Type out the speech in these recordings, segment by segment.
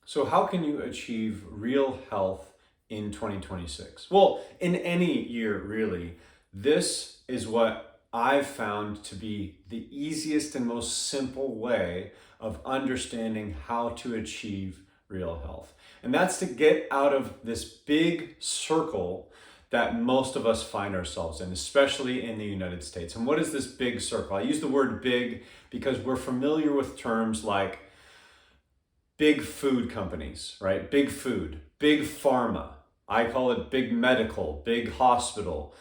So how can you achieve real health in 2026? Well, in any year, really. This is what I've found to be the easiest and most simple way of understanding how to achieve real health. And that's to get out of this big circle that most of us find ourselves in, especially in the United States. And what is this big circle? I use the word big because we're familiar with terms like big food companies, right? Big food, big pharma. I call it big medical, big hospital.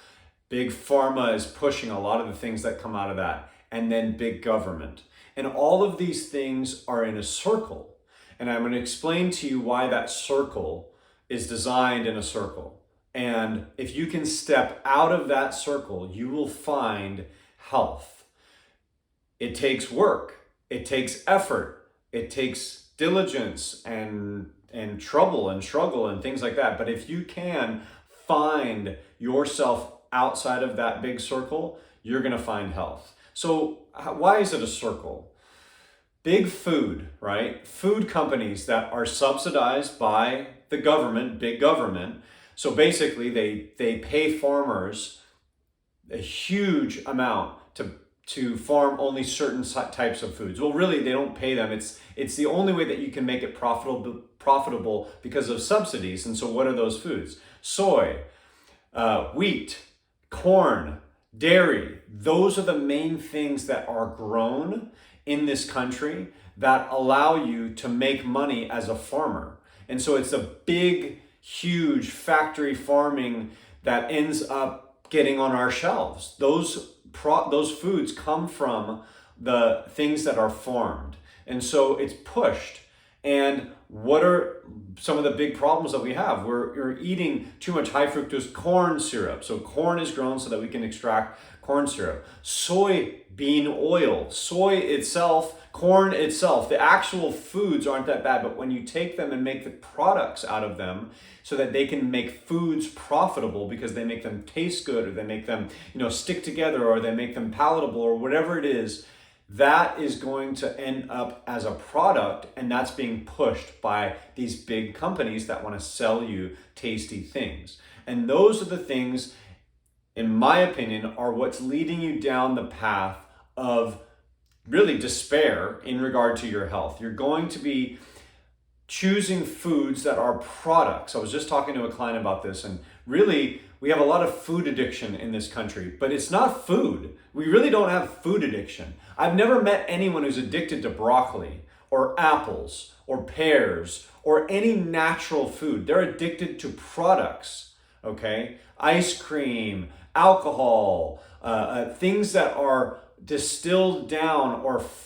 Big pharma is pushing a lot of the things that come out of that. And then big government. And all of these things are in a circle. And I'm going to explain to you why that circle is designed in a circle. And if you can step out of that circle, you will find health. It takes work. It takes effort. It takes diligence and trouble and struggle and things like that. But if you can find yourself outside of that big circle, you're going to find health. So why is it a circle? Big food, right? Food companies that are subsidized by the government, big government. So basically they pay farmers a huge amount to farm only certain types of foods. Well, really, they don't pay them. It's the only way that you can make it profitable because of subsidies. And so what are those foods? Soy, wheat, corn, dairy. Those are the main things that are grown in this country that allow you to make money as a farmer. And so it's a big, huge factory farming that ends up getting on our shelves. Those foods come from the things that are farmed. And so it's pushed. And what are some of the big problems that we have? We're eating too much high fructose corn syrup. So corn is grown so that we can extract corn syrup. Soybean oil, soy itself, corn itself, the actual foods aren't that bad, but when you take them and make the products out of them so that they can make foods profitable because they make them taste good or they make them, stick together or they make them palatable or whatever it is, that is going to end up as a product, and that's being pushed by these big companies that want to sell you tasty things. And those are the things, in my opinion, are what's leading you down the path of really despair in regard to your health. You're going to be choosing foods that are products. I was just talking to a client about this, and really, we have a lot of food addiction in this country, but it's not food. We really don't have food addiction. I've never met anyone who's addicted to broccoli or apples or pears or any natural food. They're addicted to products, okay? Ice cream, alcohol, things that are distilled down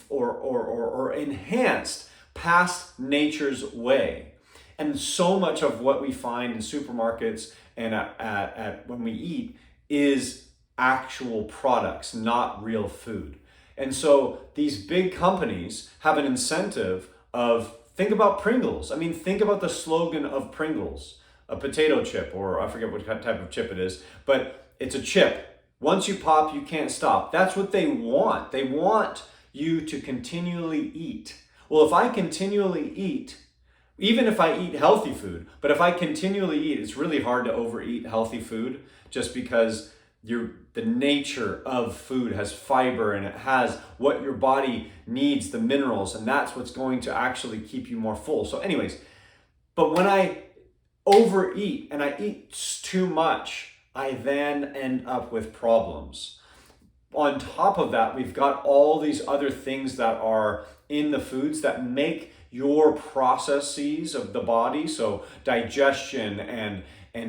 or enhanced past nature's way. And so much of what we find in supermarkets and at when we eat is actual products, not real food. And so these big companies have an incentive of, think about Pringles. I mean, think about the slogan of Pringles, a potato chip, or I forget what type of chip it is, but it's a chip. Once you pop, you can't stop. That's what they want. They want you to continually eat. Well, if I continually eat, even if I eat healthy food, but if I continually eat, it's really hard to overeat healthy food just because the nature of food has fiber and it has what your body needs, the minerals, and that's what's going to actually keep you more full. So anyways, but when I overeat and I eat too much, I then end up with problems. On top of that, we've got all these other things that are in the foods that make your processes of the body, so digestion and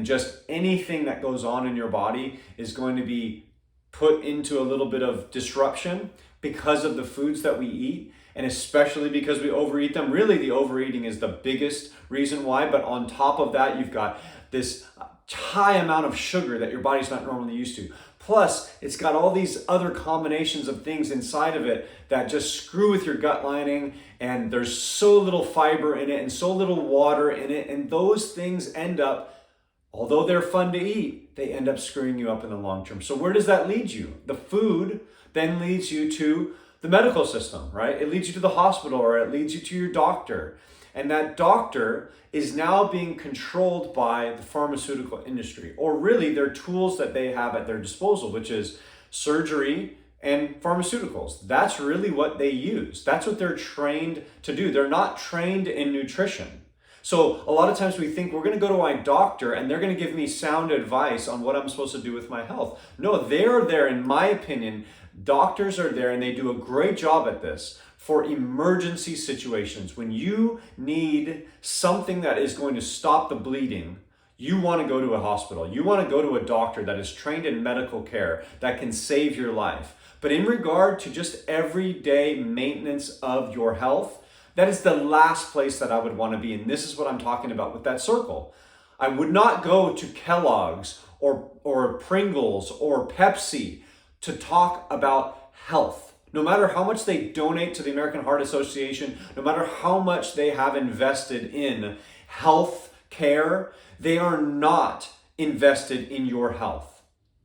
just anything that goes on in your body is going to be put into a little bit of disruption because of the foods that we eat, and especially because we overeat them. Really, the overeating is the biggest reason why, but on top of that, you've got this high amount of sugar that your body's not normally used to. Plus, it's got all these other combinations of things inside of it that just screw with your gut lining, and there's so little fiber in it and so little water in it, and those things end up, although they're fun to eat, they end up screwing you up in the long term. So where does that lead you? The food then leads you to the medical system, right? It leads you to the hospital, or it leads you to your doctor. And that doctor is now being controlled by the pharmaceutical industry, or really their tools that they have at their disposal, which is surgery and pharmaceuticals. That's really what they use. That's what they're trained to do. They're not trained in nutrition. So a lot of times we think we're going to go to my doctor and they're going to give me sound advice on what I'm supposed to do with my health. No, they're there, in my opinion, doctors are there and they do a great job at this for emergency situations. When you need something that is going to stop the bleeding, you want to go to a hospital. You want to go to a doctor that is trained in medical care that can save your life. But in regard to just everyday maintenance of your health, that is the last place that I would want to be. And this is what I'm talking about with that circle. I would not go to Kellogg's or Pringles or Pepsi to talk about health. No matter how much they donate to the American Heart Association, no matter how much they have invested in health care, they are not invested in your health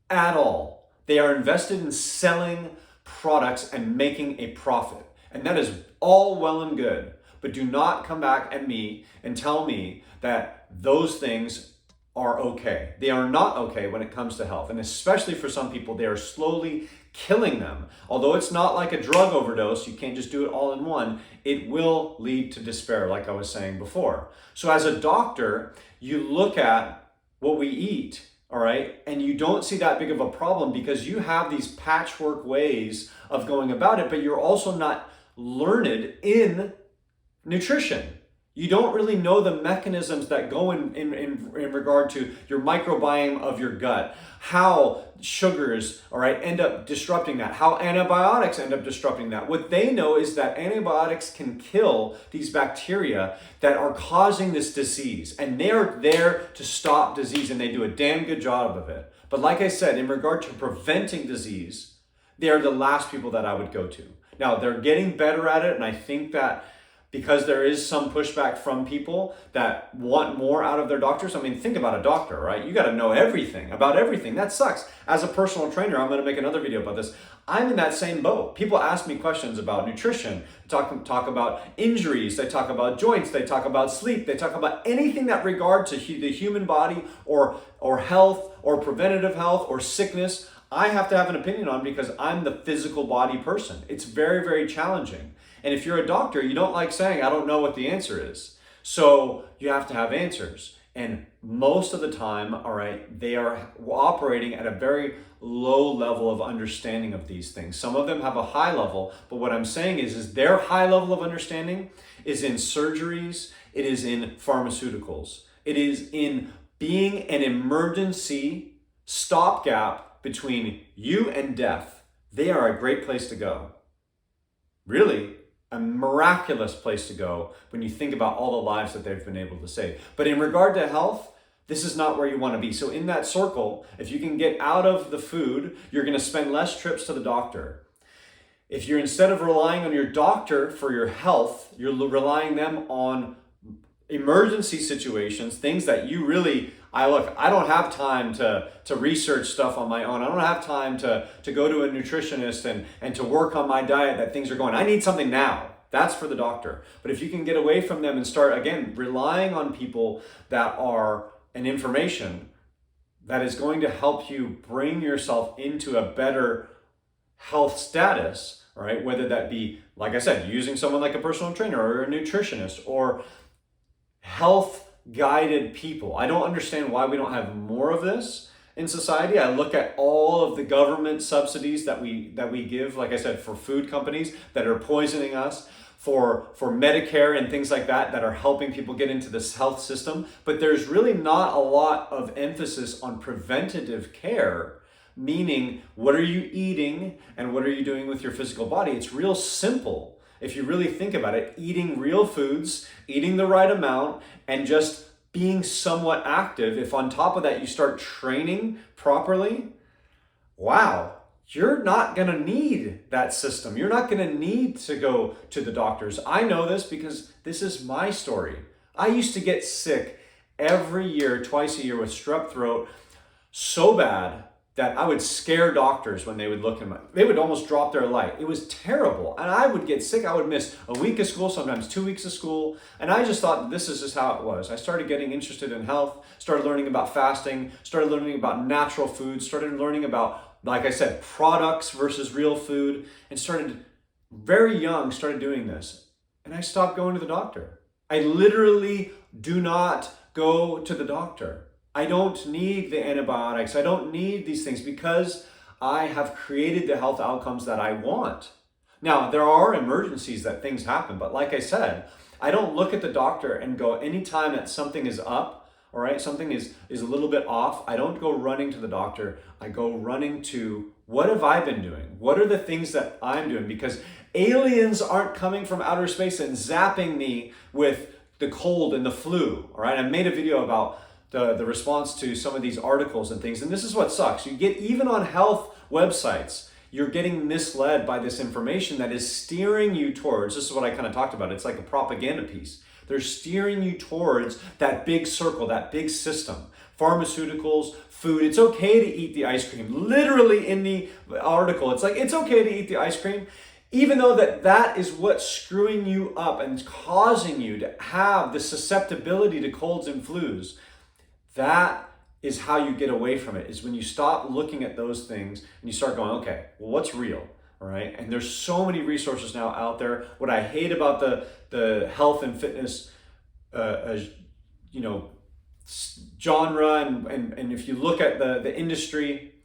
at all. They are invested in selling products and making a profit. And that is all well and good. But do not come back at me and tell me that those things are okay. They are not okay when it comes to health. And especially for some people, they are slowly killing them. Although it's not like a drug overdose, you can't just do it all in one, it will lead to despair, like I was saying before. So as a doctor, you look at what we eat, all right, and you don't see that big of a problem because you have these patchwork ways of going about it, but you're also not learned in nutrition. You don't really know the mechanisms that go in regard to your microbiome of your gut, how sugars, all right, end up disrupting that, how antibiotics end up disrupting that. What they know is that antibiotics can kill these bacteria that are causing this disease, and they're there to stop disease, and they do a damn good job of it. But like I said, in regard to preventing disease, they are the last people that I would go to. Now, they're getting better at it, and I think that because there is some pushback from people that want more out of their doctors. I mean, think about a doctor, right? You got to know everything about everything. That sucks. As a personal trainer, I'm going to make another video about this. I'm in that same boat. People ask me questions about nutrition, talk about injuries, they talk about joints, they talk about sleep, they talk about anything that regard to the human body or health or preventative health or sickness. I have to have an opinion on because I'm the physical body person. It's very, very challenging. And if you're a doctor, you don't like saying, I don't know what the answer is. So you have to have answers. And most of the time, all right, they are operating at a very low level of understanding of these things. Some of them have a high level, but what I'm saying is their high level of understanding is in surgeries, it is in pharmaceuticals, it is in being an emergency stopgap between you and death. They are a great place to go. Really, a miraculous place to go when you think about all the lives that they've been able to save. But in regard to health, this is not where you want to be. So in that circle, if you can get out of the food, you're going to spend less trips to the doctor. If you're, instead of relying on your doctor for your health, you're relying them on emergency situations, things that you really, I don't have time to research stuff on my own. I don't have time to go to a nutritionist and to work on my diet that things are going. I need something now. That's for the doctor. But if you can get away from them and start, again, relying on people that are an information that is going to help you bring yourself into a better health status, all right? Whether that be, like I said, using someone like a personal trainer or a nutritionist or health guided people. I don't understand why we don't have more of this in society. I look at all of the government subsidies that we give, like I said, for food companies that are poisoning us, for Medicare and things like that are helping people get into this health system. But there's really not a lot of emphasis on preventative care, meaning what are you eating and what are you doing with your physical body? It's real simple. If you really think about it, eating real foods, eating the right amount, and just being somewhat active. If on top of that you start training properly, wow, you're not going to need that system. You're not going to need to go to the doctors. I know this because this is my story. I used to get sick every year, twice a year with strep throat so bad that I would scare doctors when they would look at me. They would almost drop their light. It was terrible. And I would get sick. I would miss a week of school, sometimes 2 weeks of school. And I just thought this is just how it was. I started getting interested in health, started learning about fasting, started learning about natural foods, started learning about, like I said, products versus real food, and started very young, started doing this. And I stopped going to the doctor. I literally do not go to the doctor. I don't need the antibiotics. I don't need these things because I have created the health outcomes that I want. Now, there are emergencies that things happen, but like I said, I don't look at the doctor and go, anytime that something is up, all right, something is a little bit off, I don't go running to the doctor. I go running to, what have I been doing? What are the things that I'm doing? Because aliens aren't coming from outer space and zapping me with the cold and the flu, all right? I made a video about the response to some of these articles and things. And this is what sucks. You get, even on health websites, you're getting misled by this information that is steering you towards, this is what I kind of talked about. It's like a propaganda piece. They're steering you towards that big circle, that big system. Pharmaceuticals, food. It's okay to eat the ice cream. Literally in the article, it's like, it's okay to eat the ice cream. Even though that is what's screwing you up and causing you to have the susceptibility to colds and flus. That is how you get away from it, is when you stop looking at those things and you start going, okay, well, what's real, all right? And there's so many resources now out there. What I hate about the health and fitness, genre, and if you look at the industry,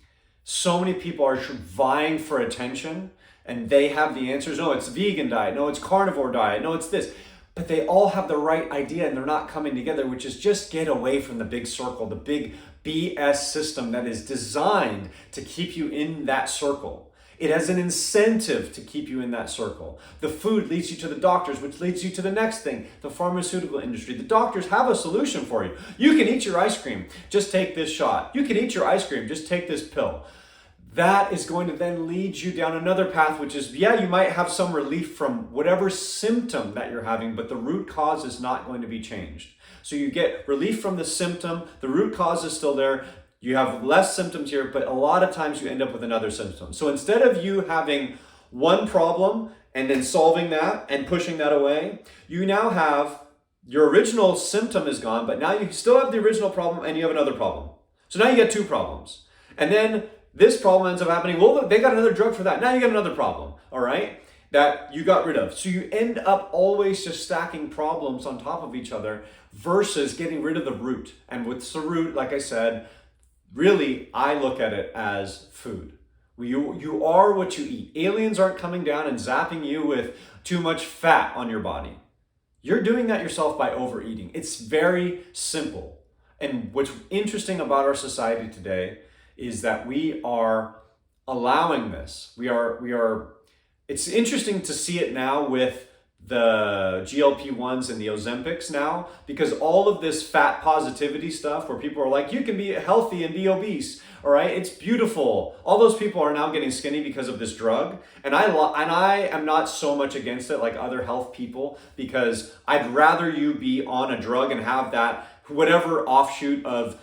so many people are vying for attention, and they have the answers. No, it's vegan diet. No, it's carnivore diet. No, it's this. But they all have the right idea and they're not coming together, which is just get away from the big circle, the big BS system that is designed to keep you in that circle. It has an incentive to keep you in that circle. The food leads you to the doctors, which leads you to the next thing, the pharmaceutical industry. The doctors have a solution for you. You can eat your ice cream, just take this shot. You can eat your ice cream, just take this pill. That is going to then lead you down another path, which is, yeah, you might have some relief from whatever symptom that you're having, but the root cause is not going to be changed. So you get relief from the symptom, the root cause is still there, you have less symptoms here, but a lot of times you end up with another symptom. So instead of you having one problem and then solving that and pushing that away, you now have, your original symptom is gone, but now you still have the original problem and you have another problem. So now you get two problems. And then this problem ends up happening. Well, they got another drug for that. Now you got another problem, all right, that you got rid of. So you end up always just stacking problems on top of each other versus getting rid of the root. And with the root, like I said, really, I look at it as food. You are what you eat. Aliens aren't coming down and zapping you with too much fat on your body. You're doing that yourself by overeating. It's very simple. And what's interesting about our society today is that we are allowing this. It's interesting to see it now with the GLP-1s and the Ozempics now, because all of this fat positivity stuff where people are like, you can be healthy and be obese, all right? It's beautiful. All those people are now getting skinny because of this drug. And I am not so much against it like other health people, because I'd rather you be on a drug and have that whatever offshoot of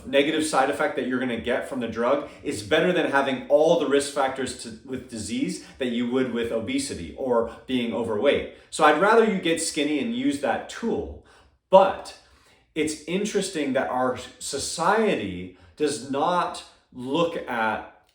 negative side effect that you're going to get from the drug is better than having all the risk factors with disease that you would with obesity or being overweight. So I'd rather you get skinny and use that tool. But it's interesting that our society does not look at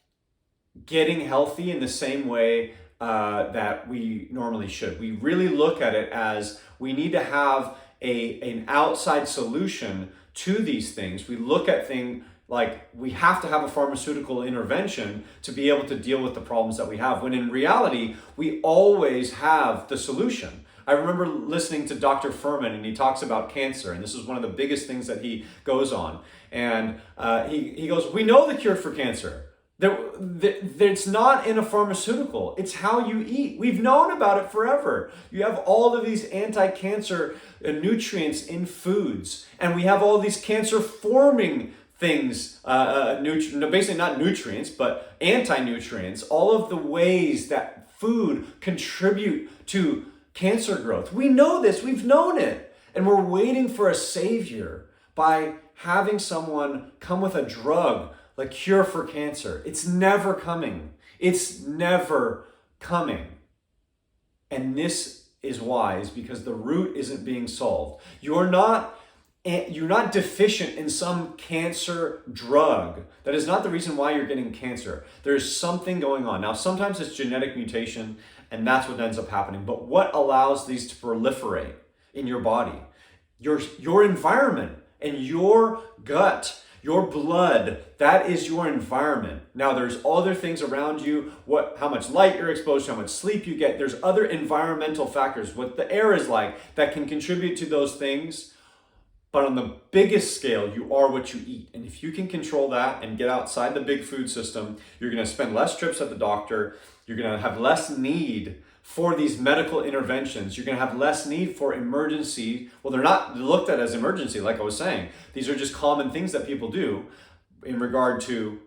getting healthy in the same way that we normally should. We really look at it as we need to have an outside solution to these things. We look at things like we have to have a pharmaceutical intervention to be able to deal with the problems that we have, when in reality, we always have the solution. I remember listening to Dr. Pharma, and he talks about cancer, and this is one of the biggest things that he goes on. And he goes, we know the cure for cancer. It's not in a pharmaceutical. It's how you eat. We've known about it forever. You have all of these anti-cancer nutrients in foods, and we have all these cancer-forming things, basically not nutrients, but anti-nutrients, all of the ways that food contribute to cancer growth. We know this. We've known it. And we're waiting for a savior by having someone come with a drug the cure for cancer. It's never coming. It's never coming. And this is why, is because the root isn't being solved. You're not deficient in some cancer drug. That is not the reason why you're getting cancer. There's something going on. Now, sometimes it's genetic mutation, and that's what ends up happening. But what allows these to proliferate in your body? Your environment and your gut, your blood, that is your environment. Now, there's other things around you, how much light you're exposed to, how much sleep you get. There's other environmental factors, what the air is like, that can contribute to those things. But on the biggest scale, you are what you eat. And if you can control that and get outside the big food system, you're going to spend less trips at the doctor. You're going to have less need for these medical interventions. You're going to have less need for emergency. Well, they're not looked at as emergency, like I was saying. These are just common things that people do in regard to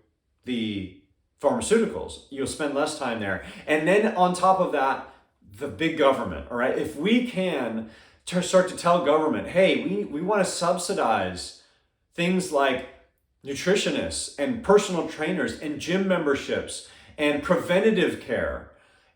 the pharmaceuticals. You'll spend less time there. And then on top of that, the big government, all right? If we can start to tell government, hey, we want to subsidize things like nutritionists and personal trainers and gym memberships and preventative care,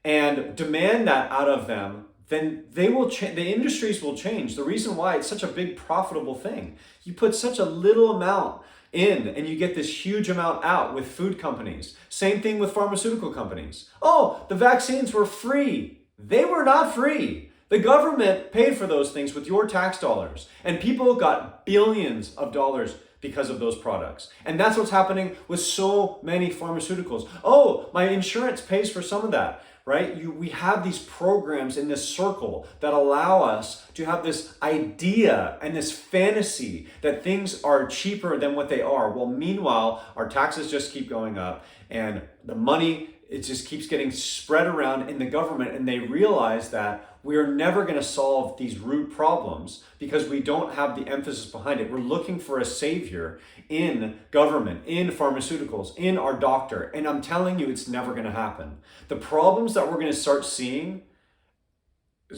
and demand that out of them, then they will change. The industries will change. The reason why it's such a big profitable thing, you put such a little amount in and you get this huge amount out with food companies. Same thing with pharmaceutical companies. Oh, the vaccines were free. They were not free. The government paid for those things with your tax dollars, and people got billions of dollars because of those products. And that's what's happening with so many pharmaceuticals. Oh, my insurance pays for some of that, right? We have these programs in this circle that allow us to have this idea and this fantasy that things are cheaper than what they are. Well, meanwhile, our taxes just keep going up, and the money, it just keeps getting spread around in the government, and they realize that we are never going to solve these root problems because we don't have the emphasis behind it. We're looking for a savior in government, in pharmaceuticals, in our doctor. And I'm telling you, it's never going to happen. The problems that we're going to start seeing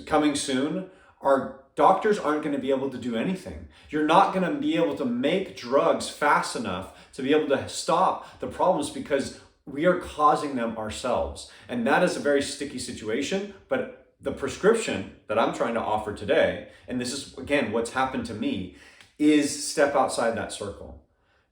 coming soon are doctors aren't going to be able to do anything. You're not going to be able to make drugs fast enough to be able to stop the problems because we are causing them ourselves. And that is a very sticky situation, but the prescription that I'm trying to offer today, and this is, again, what's happened to me, is step outside that circle.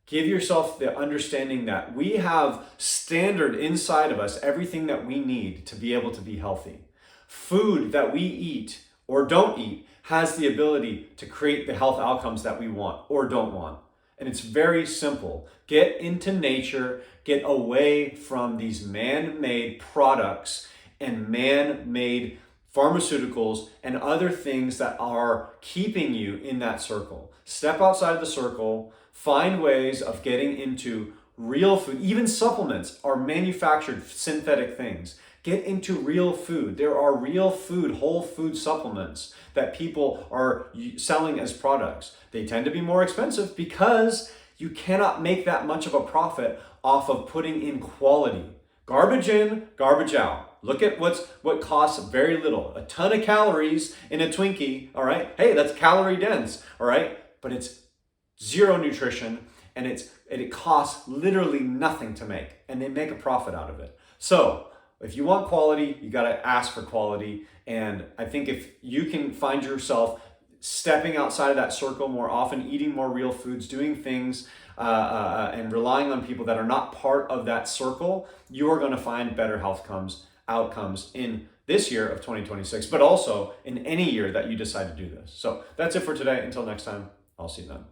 Give yourself the understanding that we have standard inside of us, everything that we need to be able to be healthy. Food that we eat or don't eat has the ability to create the health outcomes that we want or don't want. And it's very simple. Get into nature, get away from these man-made products and man-made pharmaceuticals and other things that are keeping you in that circle. Step outside of the circle, find ways of getting into real food. Even supplements are manufactured synthetic things. Get into real food. There are real food, whole food supplements that people are selling as products. They tend to be more expensive because you cannot make that much of a profit off of putting in quality. Garbage in, garbage out. Look at what costs very little. A ton of calories in a Twinkie, all right? Hey, that's calorie dense, all right? But it's zero nutrition, and it costs literally nothing to make, and they make a profit out of it. So if you want quality, you got to ask for quality. And I think if you can find yourself stepping outside of that circle more often, eating more real foods, doing things and relying on people that are not part of that circle, you are going to find better outcomes in this year of 2026, but also in any year that you decide to do this. So that's it for today. Until next time, I'll see you then.